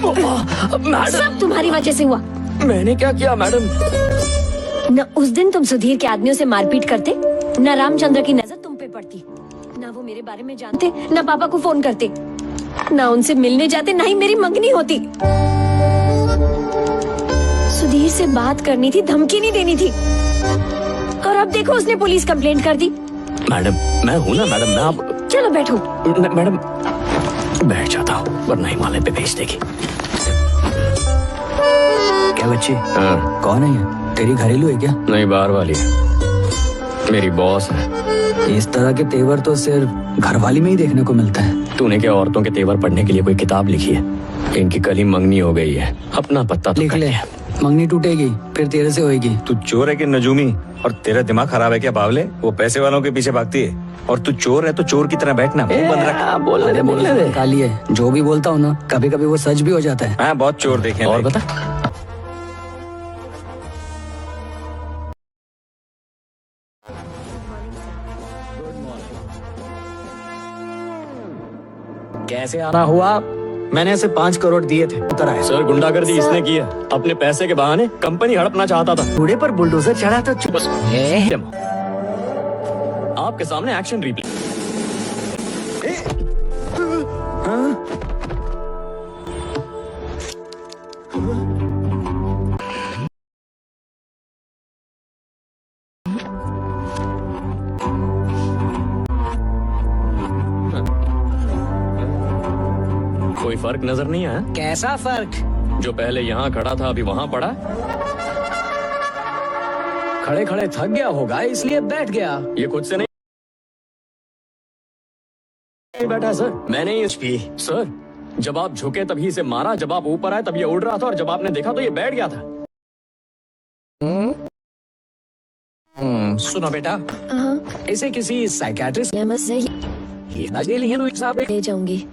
Madam, सब तुम्हारी वजह से हुआ। मैंने क्या किया मैडम? न उस दिन तुम सुधीर के आदमियों से मारपीट करते, न रामचंद्र की नजर तुम पे पड़ती, न वो मेरे बारे में जानते, न पापा को फोन करते, न उनसे मिलने जाते, न ही मेरी मंगनी होती। सुधीर से बात करनी थी, धमकी नहीं देनी थी, और अब देखो उसने पुलिस कंप्लेंट कर दी। मैडम मैं हूँ ना मैडम, मैं आप। चलो बैठो। मैडम बैठ जाता हूँ वरना हिमालय पे भेज देगी। क्या बच्ची? हाँ। कौन है ये? तेरी घरेलू है क्या? नहीं, बाहर वाली है, मेरी बॉस है। इस तरह के तेवर तो सिर्फ घरवाली में ही देखने को मिलता है। तूने क्या औरतों के तेवर पढ़ने के लिए कोई किताब लिखी है? इनकी कल ही मंगनी हो गई है, अपना पत्ता तो लिख ले, कट गया। मंगनी टूटेगी फिर तेरे से होएगी। तू चोर है कि नजूमी? और तेरा दिमाग खराब है क्या बावले? वो पैसे वालों के पीछे भागती है और तू चोर है तो चोर की तरह बैठना, मुंह बंद रख। बोलने दे। काली है, जो भी बोलता हूँ ना कभी कभी वो सच भी हो जाता है। हाँ, बहुत चोर देखे हैं। और बता, कैसे आना हुआ? मैंने ऐसे 5 करोड़ दिए थे, उतर आए। सर गुंडागर्दी इसने की है, अपने पैसे के बहाने कंपनी हड़पना चाहता था। बूढ़े पर बुलडोजर चढ़ा तो चुप। आपके सामने एक्शन रिप्ले। कोई फर्क नजर नहीं आया? कैसा फर्क? जो पहले यहाँ खड़ा था अभी वहाँ पड़ा। खड़े खड़े थक गया होगा इसलिए बैठ गया। ये खुद से नहीं बैठा सर, मैंने ये सर, जब आप झुके तभी इसे मारा, जब आप ऊपर आए तब ये उड़ रहा था, और जब आपने देखा तो ये बैठ गया था। सुनो बेटा, इसे किसी साइकियाट्रिस्ट ले जाऊंगी।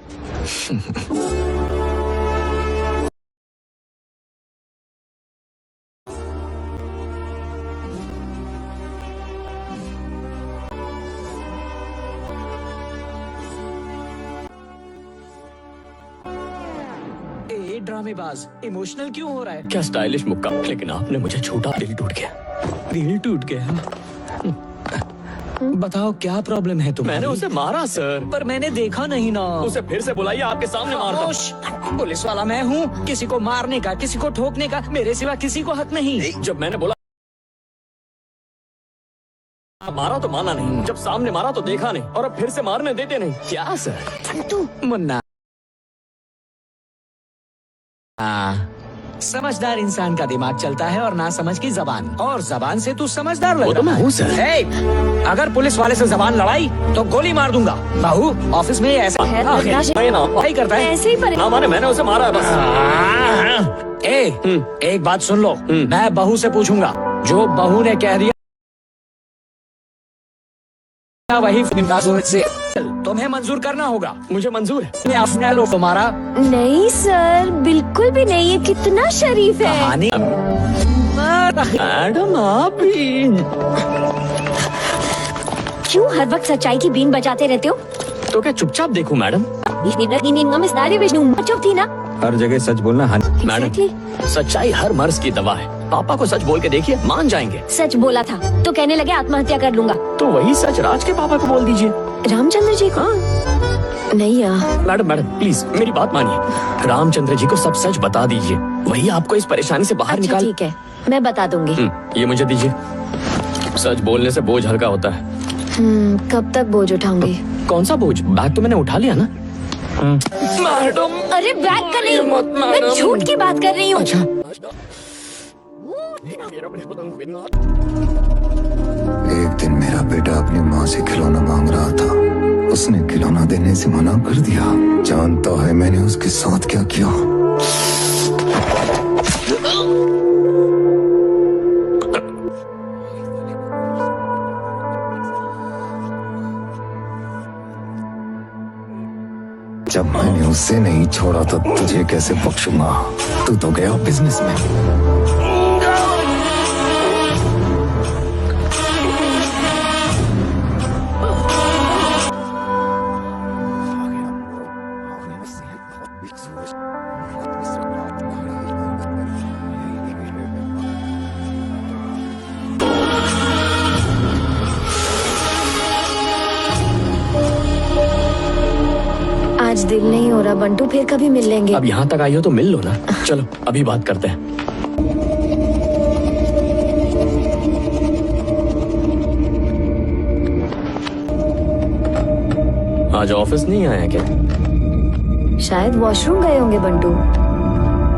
ड्रामेबाज इमोशनल क्यों हो रहा है? क्या स्टाइलिश मुक्का, लेकिन आपने मुझे छूटा, दिल टूट गया। दिल टूट गया। बताओ क्या प्रॉब्लम है तुम्हें? मैंने उसे मारा सर। पर मैंने देखा नहीं ना। उसे फिर से बुलाइए, आपके सामने मारता हूं। खामोश! पुलिस वाला मैं हूँ, किसी को मारने का, किसी को ठोकने का मेरे सिवा किसी को हक नहीं। जब मैंने बोला मारा तो माना नहीं, जब सामने मारा तो देखा नहीं, और अब फिर से मारने देते नहीं। क्या सर? तू मुन्ना, समझदार इंसान का दिमाग चलता है और ना समझ की जबान, और जबान से तू समझदार लग रहा है। सर, अगर पुलिस वाले से जबान लड़ाई तो गोली मार दूंगा। बाहू ऑफिस में ऐसा ही करता है। ऐसे ही पर ना माने, मैंने उसे मारा है बस। एक बात सुन लो, मैं बहू से पूछूंगा, जो बहू ने कह दिया वही से तुम्हें मंजूर करना होगा। मुझे मंजूर है। मैं अपने लो तुम्हारा। नहीं सर, बिल्कुल भी नहीं। ये कितना शरीफ है। कहानी मैडम आप भी क्यों हर वक्त सच्चाई की बीन बजाते रहते हो? तो क्या चुपचाप देखूं मैडम? चुप थी ना। हर जगह सच बोलना। मैडम, सच्चाई हर मर्ज की दवा है। पापा को सच बोल के देखिए, मान जाएंगे। सच बोला था तो कहने लगे आत्महत्या कर लूंगा। तो वही सच राज के पापा को बोल दीजिए। रामचंद्र जी को? नहीं यार। मैडम प्लीज मेरी बात मानिए, रामचंद्र जी को सब सच बता दीजिए, वही आपको इस परेशानी से बाहर निकाल। ठीक है, मैं बता दूंगी। ये मुझे दीजिए। सच बोलने से बोझ हल्का होता है। कब तक बोझ उठाऊंगी? कौन सा बोझ? बैग तो मैंने उठा लिया ना। मैडम, अरे बैग का नहीं, मैं झूठ की बात कर रही हूँ। अच्छा। एक दिन मेरा बेटा अपनी माँ से खिलौना मांग रहा था, उसने खिलौना देने से मना कर दिया। जानता है मैंने उसके साथ क्या किया? जब मैंने उससे नहीं छोड़ा तो तुझे कैसे बख्शूंगा? तू तो गया बिजनेस में। आज दिल नहीं हो रहा बंटू, फिर कभी मिल लेंगे। अब यहाँ तक आई हो तो मिल लो ना। चलो अभी बात करते हैं। आज ऑफिस नहीं आया क्या? शायद वॉशरूम गए होंगे बंटू।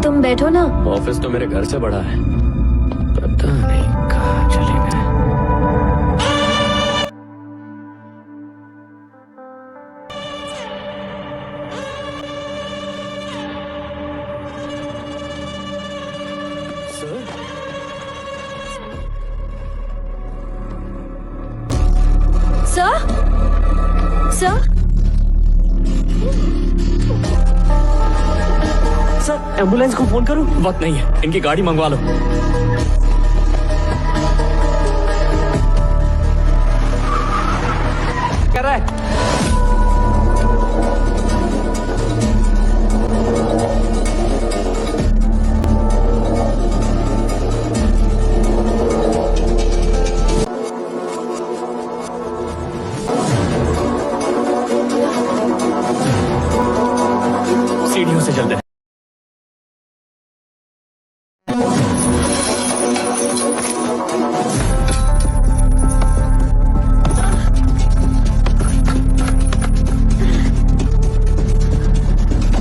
तुम बैठो ना। ऑफिस तो मेरे घर से बड़ा है, पता नहीं कहाँ चले गए। सर सर सर एम्बुलेंस को फोन करूं? वक्त नहीं है, इनकी गाड़ी मंगवा लो। कर रहा है सीढ़ियों से चलते हैं।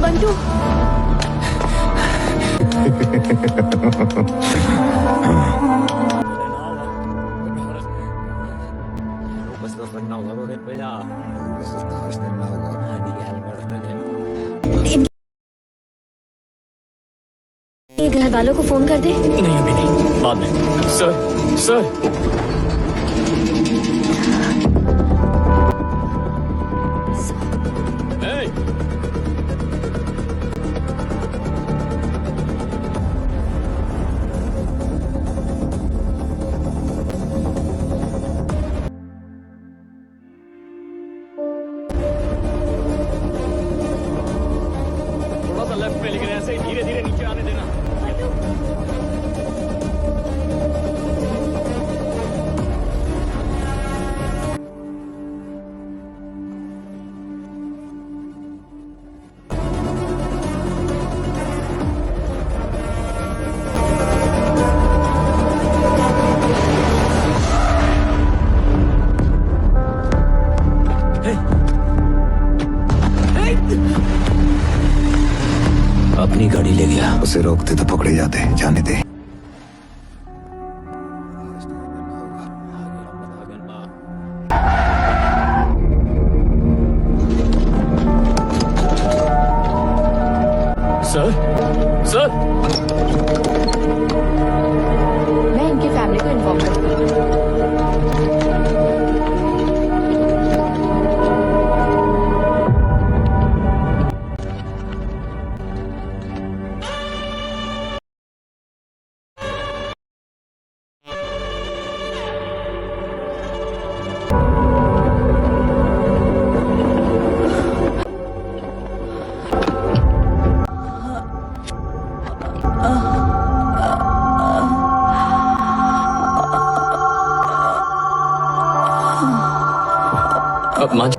बंटू ये घर वालों को फोन कर दे। नहीं अभी नहीं, बाद में। Sir sir Hey! थोड़ा सा लेफ्ट में, लेकिन ऐसे ही धीरे धीरे नीचे आने देना। अपनी गाड़ी ले गया। उसे रोकते तो पकड़े जाते, जाने दे। सर सर मैं इनकी फैमिली को इन्फॉर्म करती हूँ। अब मान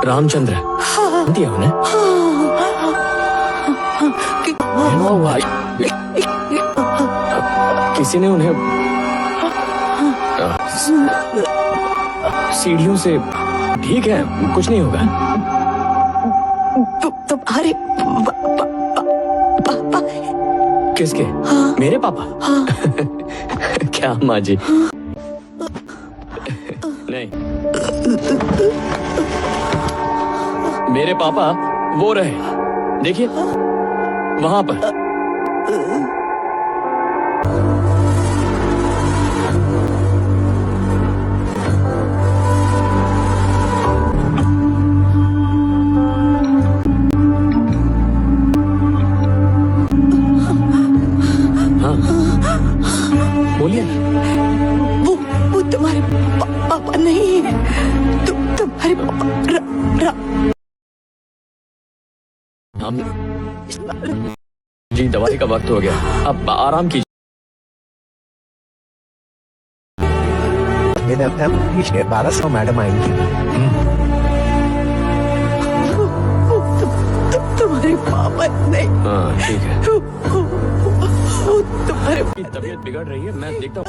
रामचंद्र दिया उन्हें। किसी ने उन्हें सीढ़ियों से, ठीक है कुछ नहीं होगा। तुम्हारे पापा? किसके? मेरे पापा? क्या माँ जी? नहीं, मेरे पापा वो रहे, देखिए वहां पर। हाँ बोलिए। वो तुम्हारे पापा नहीं है। तुम्हारे पापा जी दवाई का वक्त हो गया, अब आराम कीजिए। 1200 मैडम आएंगी। तुम्हारे पापा नहीं, हाँ ठीक है। वो तुम्हारे तबीयत बिगड़ रही है, मैं देखता हूँ।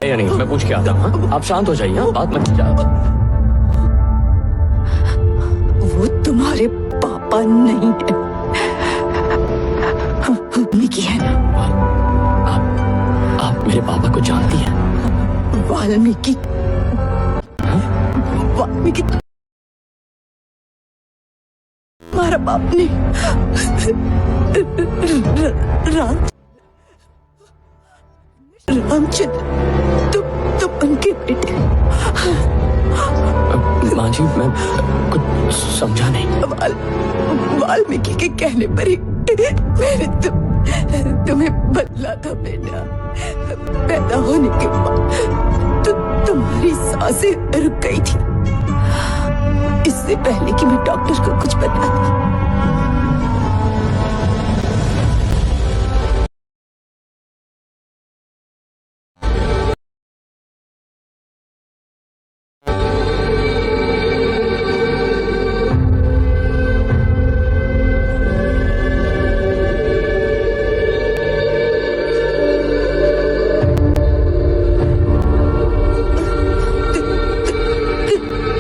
नहीं मैं पूछ के आता हूँ। आप शांत हो जाइए, हाँ? बात मत कीजिए। वो तुम्हारे पापा नहीं है, वाल्मीकि है ना? आप मेरे पापा को जानती हैं? वाल्मीकि, वाल्मीकि तुम्हारा बाप नहीं, रामचंद्र, तुम उनके बेटे। माँ जी मैं कुछ समझा नहीं। वाल्मीकि के कहने पर ही मैंने तुम्हें बदला था बेटा। पैदा होने के बाद तुम्हारी सांसें रुक गई थी, इससे पहले कि मैं डॉक्टर को कुछ बताती।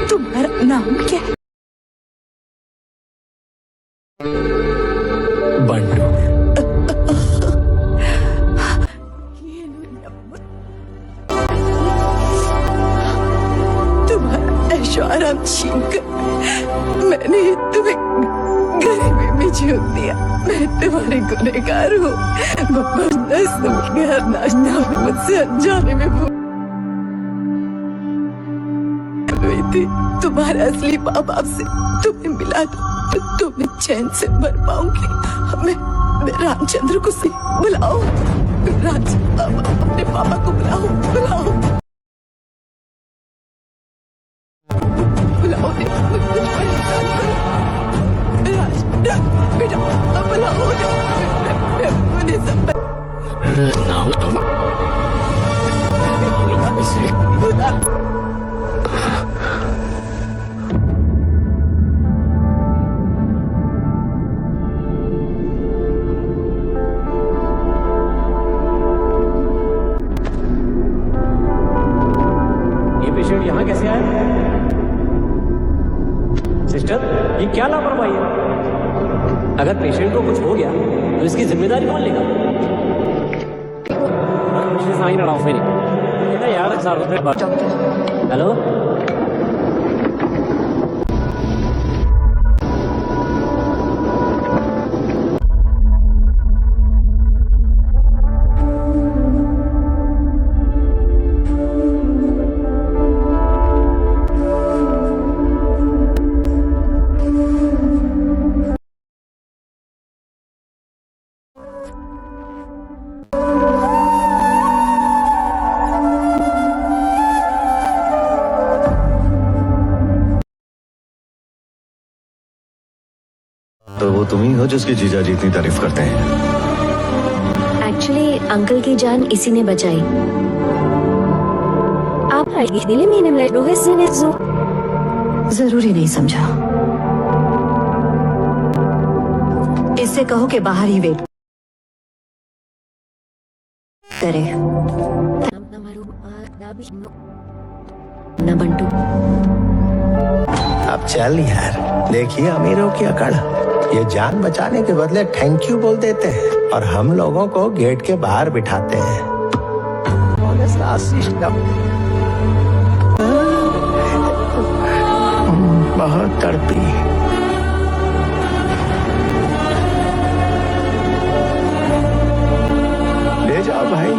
तुम्हारा नाम क्या है? बंटू। तुम्हारा ऐशो आराम छीन कर मैंने तुम्हें गरीबी में झोंक दिया। मैं तुम्हारी गुनहगार हूँ। नाश्ता मुझसे अनजाने में भूल गई थी। तुम्हारा असली माँ बाप से तुम्हें मिला दो तो तुम्हें चैन से मर पाऊंगी। मैं रामचंद्र को से बुलाओ, अपने पापा को बुलाओ, बुलाओ, बुलाओ, कुछ परेशान करो। बेटा बुलाओ, मुझे सब पेशेंट यहाँ कैसे आए? सिस्टर, ये क्या लापरवाही है? अगर पेशेंट को कुछ हो गया तो इसकी जिम्मेदारी कौन लेगा? यार हेलो, तो वो तुम ही हो जिसकी जीजा जी इतनी तारीफ करते हैं। एक्चुअली अंकल की जान इसी ने बचाई। आप दिल्ली में जरूरी नहीं समझा। इससे कहो कि बाहर ही वेट करे। ना बंटू, अब चल यार, देखिए अमीरों की अकड़। ये जान बचाने के बदले थैंक यू बोल देते हैं और हम लोगों को गेट के बाहर बिठाते हैं। बहुत तड़पी। ले जाओ भाई।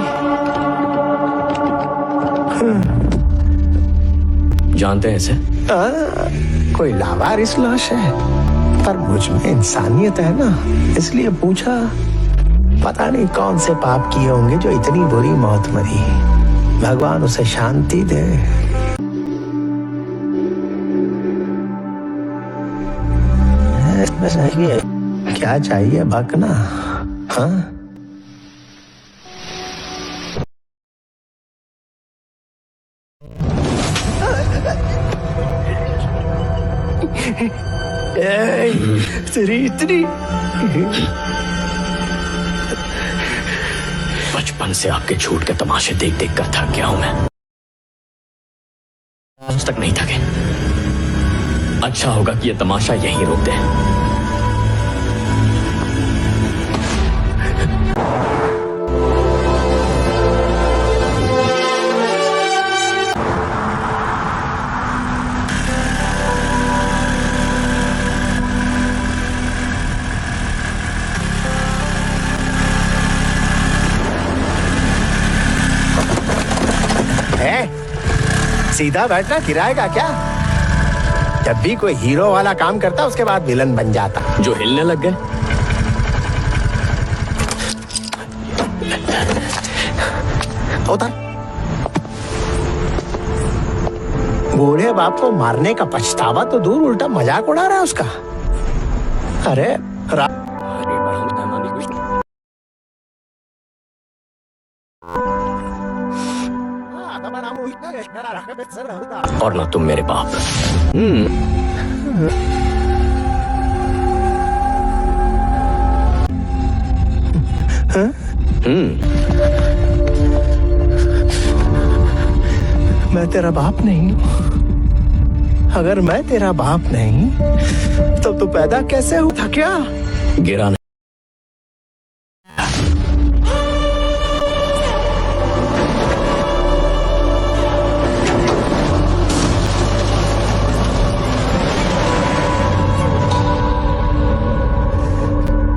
जानते हैं इसे? कोई लावारिस लाश है, पर मुझ में इंसानियत है ना, इसलिए पूछा। पता नहीं कौन से पाप किए होंगे जो इतनी बुरी मौत मरी। भगवान उसे शांति दे। चाहिए? क्या चाहिए बकना? हाँ? तेरी इतनी बचपन से आपके झूठ के तमाशे देख देख कर थक गया हूं मैं। आज तक नहीं थके। अच्छा होगा कि ये तमाशा यहीं रोक दे। सीधा बैठना गिराएगा क्या? जब भी कोई हीरो वाला काम करता उसके बाद विलन बन जाता। जो हिलने लग गए। उधर बूढ़े बाप को मारने का पछतावा तो दूर, उल्टा मजाक उड़ा रहा है उसका। अरे और ना तुम मेरे बाप। मैं तेरा बाप नहीं हूं। अगर मैं तेरा बाप नहीं तब तो पैदा कैसे हुआ था? क्या गिरा नहीं।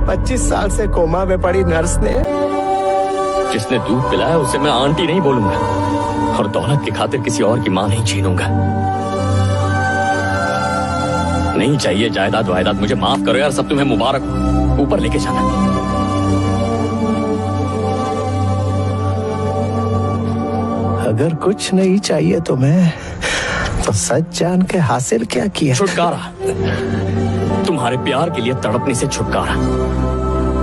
25 साल से कोमा में पड़ी नर्स ने जिसने दूध पिलाया उसे मैं आंटी नहीं बोलूंगा, और दौलत की खातिर किसी और की मां नहीं छीनूंगा। नहीं चाहिए जायदाद वायदाद, मुझे माफ करो यार, सब तुम्हें मुबारक हो। ऊपर लेके जाना। अगर कुछ नहीं चाहिए तुम्हें तो सच जान के हासिल क्या किया? छुटकारा। तुम्हारे प्यार के लिए तड़पने से छुटकारा।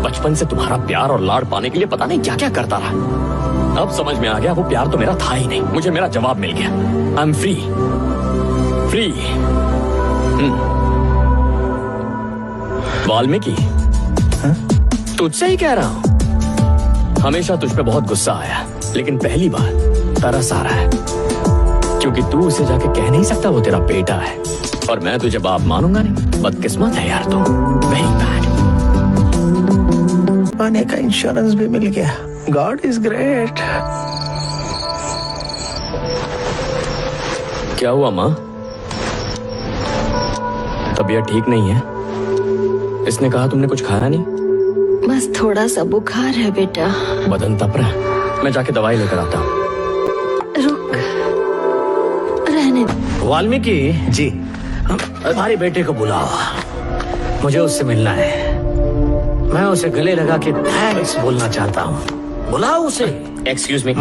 बचपन से तुम्हारा प्यार और लाड पाने के लिए पता नहीं क्या क्या करता रहा। अब समझ में आ गया वो प्यार तो मेरा था ही नहीं। मुझे मेरा जवाब मिल गया। I am free. Free. Valmiki, तुझसे ही कह रहा हूं। हमेशा तुझ पे बहुत गुस्सा आया, लेकिन पहली बार तरस आ रहा है, क्योंकि तू उसे जाके कह नहीं सकता वो तेरा बेटा है, और मैं तुझे बाप मानूंगा नहीं। बदकिस्मत है यार तू। Very bad. आने का इंश्योरेंस भी मिल गया। God is great. क्या हुआ माँ? तबीयत ठीक नहीं है? इसने कहा तुमने कुछ खाया नहीं? बस थोड़ा सा बुखार है बेटा। बदन तप रहा है। मैं जाके दवाई लेकर आता हूँ। रुक, रहने दे। वाल्मीकि जी, हमारे बेटे को बुलाओ, मुझे उससे मिलना है। मैं उसे गले लगा के थैंक्स बोलना चाहता हूँ। बुलाओ उसे। एक्सक्यूज मी,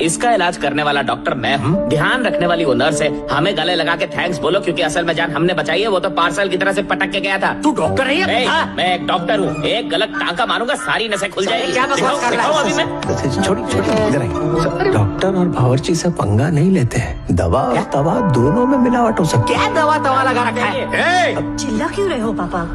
इसका इलाज करने वाला डॉक्टर मैं हूँ, ध्यान रखने वाली वो नर्स है। हमें गले लगा के थैंक्स बोलो, क्योंकि असल में जान हमने बचाई है, वो तो पार्सल की तरह से पटक के गया था। तू डॉक्टर है या? मैं एक डॉक्टर हूँ। एक गलत टांका मारूंगा सारी नसें खुल जाएगी। क्या बकवास कर रहा है? अभी मैं छोटी छोटी इधर आइए। डॉक्टर और बावर्ची से पंगा नहीं लेते। दवा और तवा दोनों में मिलावट हो सकती है। क्या दवा तवा लगा रखा है? चिल्ला क्यों रहे हो पापा?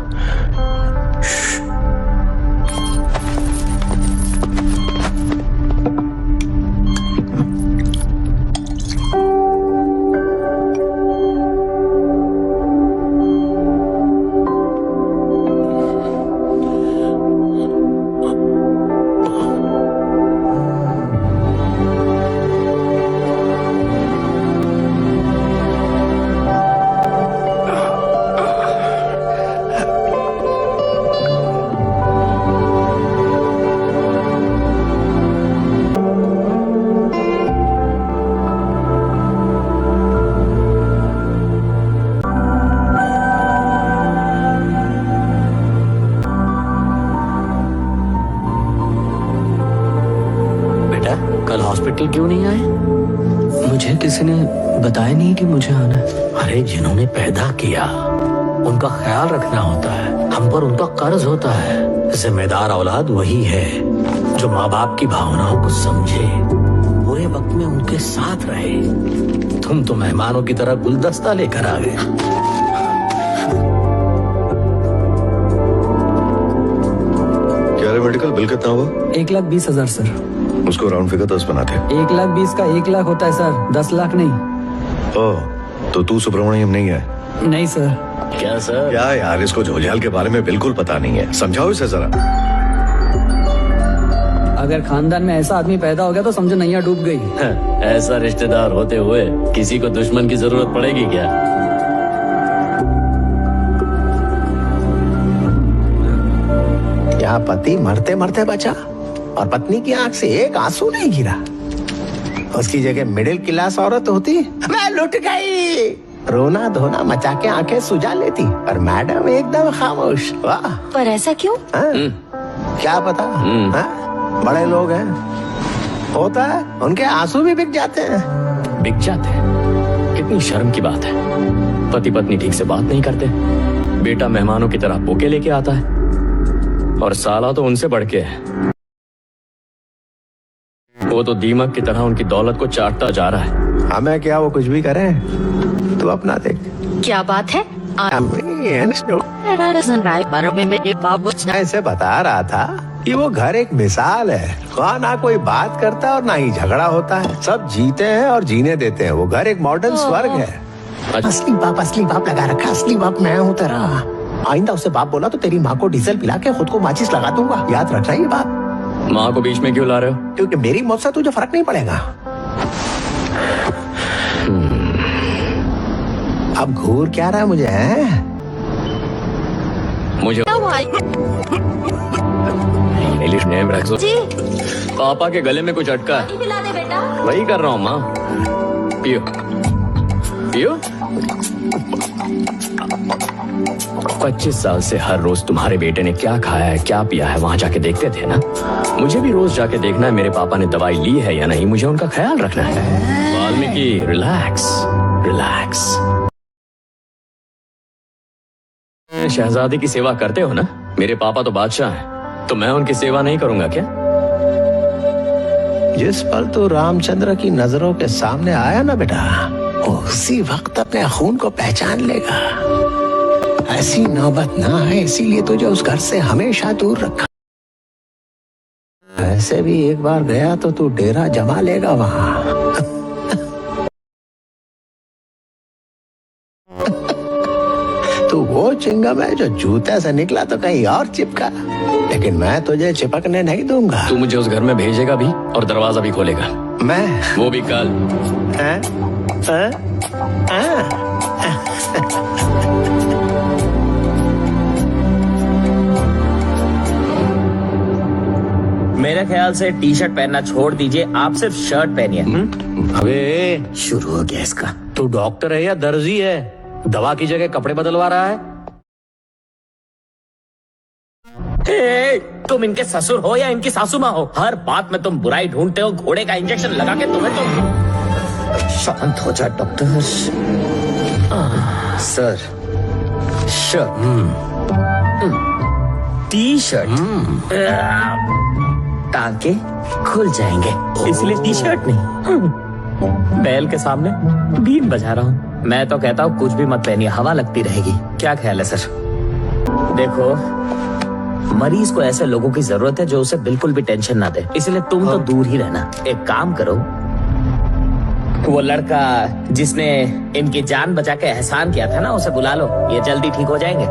कल हॉस्पिटल क्यों नहीं आए? मुझे किसी ने बताया नहीं कि मुझे आना है। अरे जिन्होंने पैदा किया उनका ख्याल रखना होता है। हम पर उनका कर्ज होता है। जिम्मेदार औलाद वही है जो माँ बाप की भावनाओं को समझे, बुरे वक्त में उनके साथ रहे। तुम तो मेहमानों की तरह गुलदस्ता लेकर आ गए। क्या रे मेडिकल बिल कितना हुआ? 1,20,000 सर। उसको राउंड फिगर 10 बनाते। 1,20,000 का 1 लाख होता है सर, 10 लाख नहीं। ओह, तो तू सुब्रमण्यम नहीं है? नहीं सर। क्या सर? क्या यार, इसको झोलझाल के बारे में बिल्कुल पता नहीं है, समझाओ इसे जरा। अगर खानदान में ऐसा आदमी पैदा हो गया तो समझो नैया डूब गई। ऐसा रिश्तेदार होते हुए किसी को दुश्मन की जरूरत पड़ेगी क्या? यहाँ पति मरते मरते बचा और पत्नी की आंख से एक आंसू नहीं गिरा। उसकी जगह मिडिल क्लास औरत होती, मैं लुट गई, रोना धोना मचा के आंखें सुझा लेती, पर मैडम एकदम खामोश। वाह। पर ऐसा क्यों? क्या पता, बड़े लोग हैं, होता है उनके आंसू भी बिक जाते हैं। बिक जाते हैं? कितनी शर्म की बात है। पति पत्नी ठीक से बात नहीं करते, बेटा मेहमानों की तरह बुके लेके आता है, और साला तो उनसे बढ़ के है। वो तो दीमक की तरह उनकी दौलत को चाटता जा रहा है। हमें क्या, वो कुछ भी करें, तू अपना देख। क्या बात है? मैं इसे बता रहा था कि वो घर एक मिसाल है, वहाँ ना कोई बात करता और ना ही झगड़ा होता है, सब जीते हैं और जीने देते हैं। वो घर एक मॉडर्न स्वर्ग है। असली बाप लगा रखा, असली बाप मैं हूँ तेरा। आइंदा उसे बाप बोला तो तेरी माँ को डीजल पिला के खुद को माचिस लगा दूंगा, याद रखना ये बात। माँ को बीच में क्यों ला रहे हो? क्योंकि मेरी मौत से तुझे फर्क नहीं पड़ेगा। अब घूर क्या रहा है मुझे, है? मुझे इंग्लिश नेम रख दो। पापा के गले में कुछ अटका है, पिला दे बेटा। वही कर रहा हूँ माँ। पियो पियो। 25 साल से हर रोज तुम्हारे बेटे ने क्या खाया है, क्या पिया है, वहां जाके देखते थे ना। मुझे भी रोज जाके देखना है मेरे पापा ने दवाई ली है या नहीं, मुझे उनका ख्याल रखना है। Valmiki, relax relax. शहजादी की सेवा करते हो ना? मेरे पापा तो बादशाह हैं, तो मैं उनकी सेवा नहीं करूंगा क्या? जिस पल तू रामचंद्र की नजरों के सामने आया ना बेटा, उसी वक्त अपने खून को पहचान लेगा। ऐसी नौबत ना है, इसीलिए तुझे उस घर से हमेशा दूर रखा। ऐसे भी एक बार गया तो तू डेरा जमा लेगा वहां। तू वो चिंगम है जो जूते से निकला तो कहीं और चिपका, लेकिन मैं तुझे चिपकने नहीं दूंगा। तू मुझे उस घर में भेजेगा भी और दरवाजा भी खोलेगा। मैं वो भी कल। मेरे ख्याल से टी शर्ट पहनना छोड़ दीजिए, आप सिर्फ शर्ट पहनिए। अबे शुरू हो गया इसका। तू डॉक्टर है या दर्जी है? दवा की जगह कपड़े बदलवा रहा है? तुम इनके ससुर हो या इनकी सासू माँ हो, हर बात में तुम बुराई ढूंढते हो। घोड़े का इंजेक्शन लगा के तुम्हें तो। शांत हो जा doctor. Sir, shirt, T shirt, टांके खुल जाएंगे, इसलिए टी शर्ट नहीं। बैल के सामने बीन बजा रहा हूँ। मैं तो कहता हूँ कुछ भी मत पहनिए, हवा लगती रहेगी। क्या ख्याल है सर? देखो, मरीज को ऐसे लोगों की जरूरत है जो उसे बिल्कुल भी टेंशन ना दे, इसलिए तुम तो दूर ही रहना। एक काम करो, वो लड़का जिसने इनकी जान बचा के एहसान किया था ना, उसे बुला लो, ये जल्दी ठीक हो जाएंगे।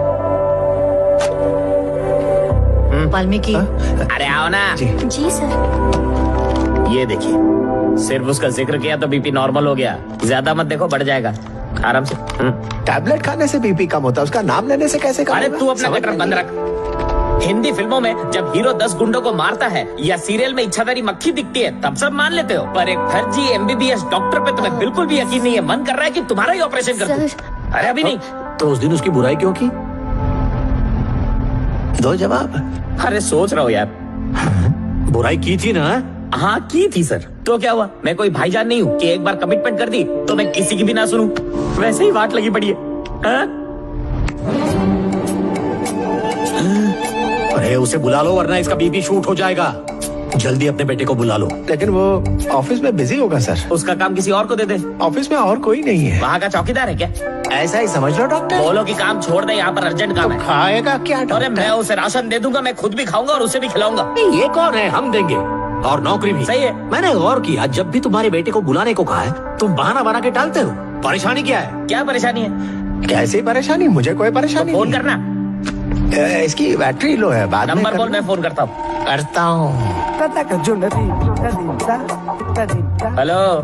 वाल्मीकि। अरे आओ ना। जी सर। ये देखिए, सिर्फ उसका जिक्र किया तो बीपी नॉर्मल हो गया। ज्यादा मत देखो, बढ़ जाएगा। आराम से। टैबलेट खाने से बीपी कम होता है, उसका नाम लेने से कैसे कम अरे होगा? तू अपना गटर बंद रख। हिंदी फिल्मों में जब हीरो 10 गुंडों को मारता है या सीरियल में इच्छाधारी मक्खी दिखती है तब सब मान लेते हो, पर एक फर्जी MBBS डॉक्टर पे तुम्हें बिल्कुल भी यकीन नहीं है। मन कर रहा है कि तुम्हारा ही ऑपरेशन कर दूं। अरे अभी नहीं। तो उस दिन उसकी बुराई क्यों की? दो जवाब। अरे सोच रहा हूँ यार। बुराई की थी ना? हाँ की थी सर। तो क्या हुआ? मैं कोई भाईजान नहीं हूँ कि एक बार कमिटमेंट कर दी तो मैं किसी की भी ना सुनूं। वैसे ही वाट लगी पड़ी है। अरे उसे बुला लो वरना इसका बीपी शूट हो जाएगा। जल्दी अपने बेटे को बुला लो। लेकिन वो ऑफिस में बिजी होगा सर। उसका काम किसी और को दे दे। ऑफिस में और कोई नहीं है। वहाँ का चौकीदार है क्या? ऐसा ही समझ लो डॉक्टर। बोलो कि काम छोड़ दे, यहाँ पर अर्जेंट काम है। खाएगा क्या अरे डॉक्टर? मैं उसे राशन दे दूंगा, मैं खुद भी खाऊंगा और उसे भी खिलाऊंगा। ये कौन है? हम देंगे और नौकरी भी। सही है। मैंने गौर किया, जब भी तुम्हारे बेटे को बुलाने को कहा है तुम बहाना बना के टालते हो। परेशानी क्या है? क्या परेशानी है? कैसी परेशानी? मुझे कोई परेशानी फोन नहीं। करना। इसकी बैटरी लो है, बाद में नंबर बोल, करना। मैं फोन करता हूँ। करता हूँ। हेलो,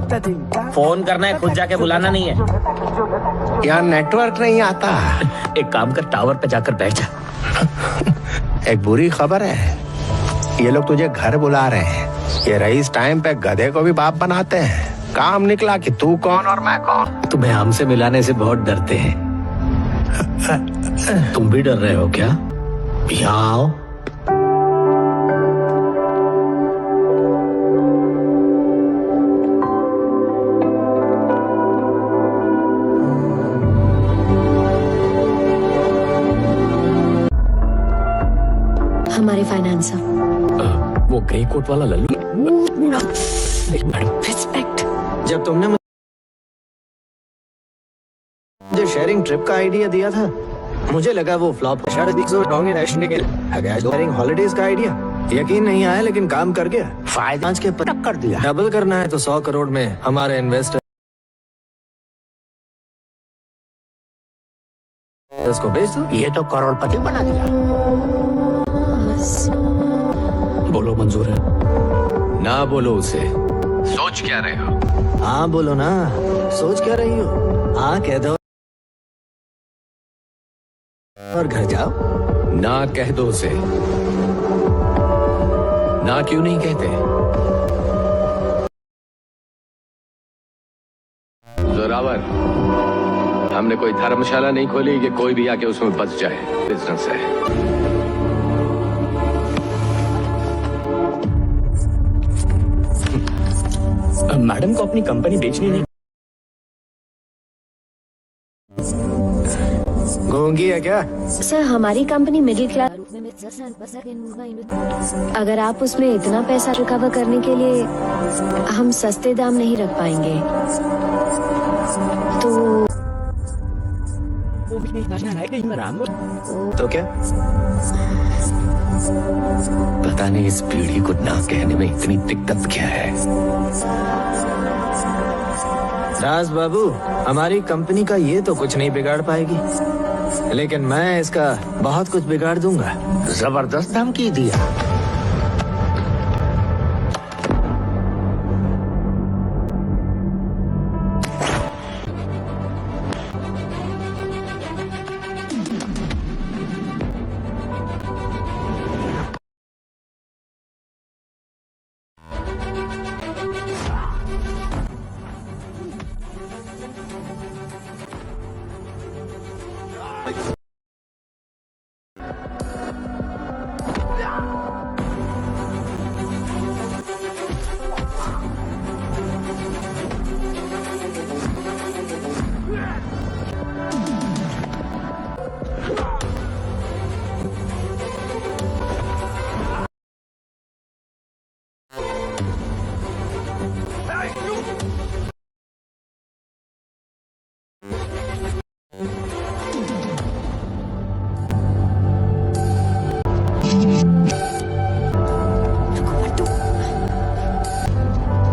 फोन करना है, खुद जाके बुलाना नहीं है। यहाँ नेटवर्क नहीं आता। एक काम कर, टावर पे जाकर बैठ जा। एक बुरी खबर है, ये लोग तुझे घर बुला रहे हैं। ये रईस टाइम पे गधे को भी बाप बनाते हैं। काम निकला कि तू कौन और मैं कौन। तुम्हें हमसे मिलाने से बहुत डरते हैं। तुम भी डर रहे हो क्या? यहाँ आओ। हमारे फाइनेंसर। वो ग्रे कोट वाला लल्लू। रिस्पेक्ट। जब तुमने मुझे शेयरिंग ट्रिप का आइडिया दिया था, मुझे लगा वो फ्लॉप। शेयरिंग हॉलिडेज का आइडिया यकीन नहीं आया, लेकिन काम कर गया। फायदा के पटक कर दिया। डबल करना है तो 100 करोड़ में हमारे इन्वेस्टर को बेच दो। ये तो करोड़पति बना दिया। बोलो मंजूर है? ना बोलो उसे। सोच क्या रहे हो? हाँ बोलो ना, सोच क्या रही हो? हाँ कह दो और घर जाओ। ना कह दो उसे। ना क्यों नहीं कहते? जोरावर, हमने कोई धर्मशाला नहीं खोली कि कोई भी आके उसमें बच जाए। बिजनेस है। मैडम को अपनी कंपनी बेचनी नहीं। गूंगी है क्या? सर हमारी कंपनी मिडिल क्लास। अगर आप उसमें इतना पैसा रिकवर करने के लिए हम सस्ते दाम नहीं रख पाएंगे तो क्या? पता नहीं इस पीढ़ी को ना कहने में इतनी दिक्कत क्या है। राज बाबू, हमारी कंपनी का ये तो कुछ नहीं बिगाड़ पाएगी, लेकिन मैं इसका बहुत कुछ बिगाड़ दूंगा। जबरदस्त धमकी दिया।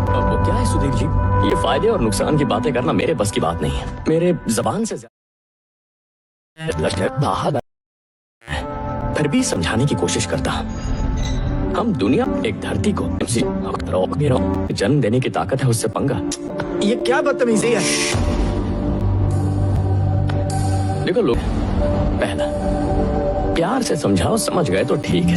अब वो क्या है सुधीर जी, ये फायदे और नुकसान की बातें करना मेरे बस की बात नहीं है। मेरे जबान से ज्यादा फिर भी समझाने की कोशिश करता। हम दुनिया एक धरती को जन्म देने की ताकत है, उससे पंगा। ये क्या बदतमीजी है? देखो लोग, पहला प्यार से समझाओ, समझ गए तो ठीक है।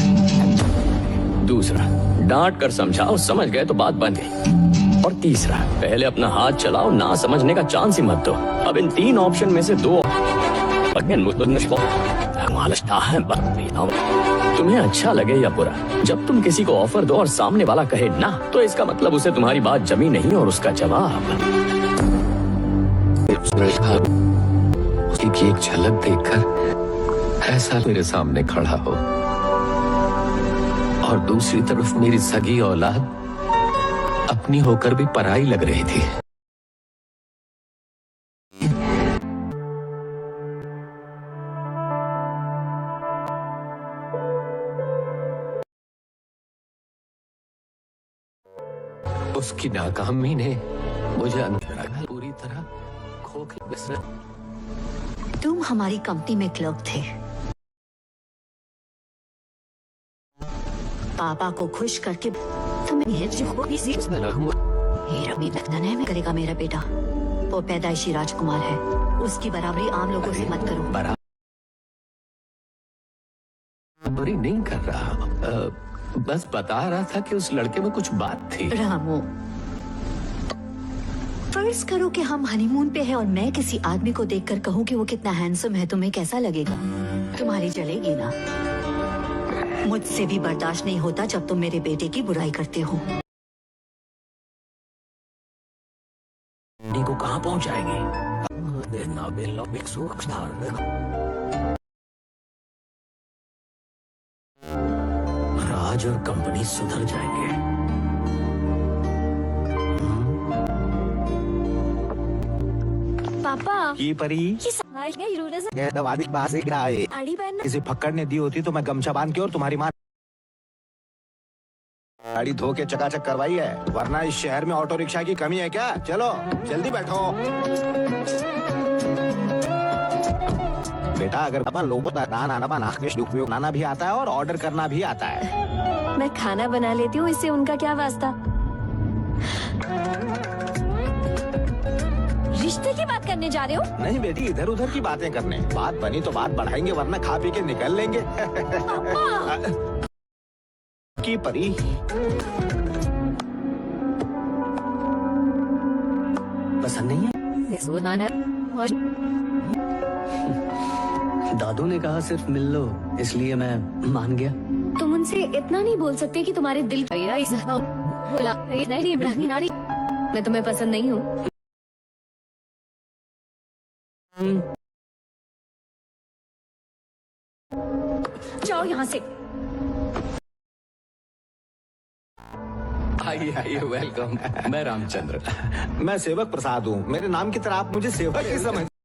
दूसरा, डांट कर समझाओ, समझ गए तो बात बन गई। और तीसरा, पहले अपना हाथ चलाओ, ना समझने का चांस ही मत दो। अब इन तीन ऑप्शन में से दो तुम्हें अच्छा लगे या बुरा, जब तुम किसी को ऑफर दो और सामने वाला कहे ना, तो इसका मतलब उसे तुम्हारी बात जमी नहीं और उसका जवाब एक झलक देखकर ऐसा मेरे सामने खड़ा हो और दूसरी तरफ मेरी सगी औलाद अपनी होकर भी पराई लग रही थी। उसकी नाकामी ने मुझे अंदर पूरी तरह खोखले बिस्तर। तुम हमारी कंपनी में क्लर्क थे। पापा को खुश करके तुम्हें में करेगा मेरा बेटा। वो पैदाइशी राजकुमार है, उसकी बराबरी आम लोगों से मत करो। बराबरी नहीं कर रहा, बस बता रहा था कि उस लड़के में कुछ बात थी। रामू, फर्ज करो कि हम हनीमून पे हैं और मैं किसी आदमी को देखकर कहूँ कि वो कितना हैंडसम है, तुम्हें कैसा लगेगा? तुम्हारी जलेगी ना। मुझसे भी बर्दाश्त नहीं होता जब तुम मेरे बेटे की बुराई करते हो। को कहाँ पहुँचाएंगे? राज और कंपनी सुधर जाएंगे। पापा की परी ये समाज में यूरोस ये दवादी बात से क्या है? साड़ी पहनना। किसी फक्कड़ ने दी होती तो मैं गमछा बांध के और तुम्हारी माँ गाड़ी धो के चकाचक करवाई है, वरना इस शहर में ऑटो रिक्शा की कमी है क्या? चलो जल्दी बैठो। बेटा अगर अपन लोगों को उपयोग बनाना भी आता है और ऑर्डर करना भी आता है। मैं खाना बना लेती हूँ, इससे उनका क्या वास्ता? रिश्ते की बात करने जा रहे हो? नहीं बेटी, इधर उधर की बातें करने। बात बनी तो बात बढ़ाएंगे, वरना खा पी के निकल लेंगे। की परी पसंद नहीं है? दादू ने कहा सिर्फ मिल लो, इसलिए मैं मान गया। तुम उनसे इतना नहीं बोल सकते कि तुम्हारे दिल बोला मैं तुम्हें पसंद नहीं हूँ। जाओ यहाँ से। आइए आइए, वेलकम। मैं रामचंद्र। मैं सेवक प्रसाद हूँ। मेरे नाम की तरह आप मुझे सेवक ही समझ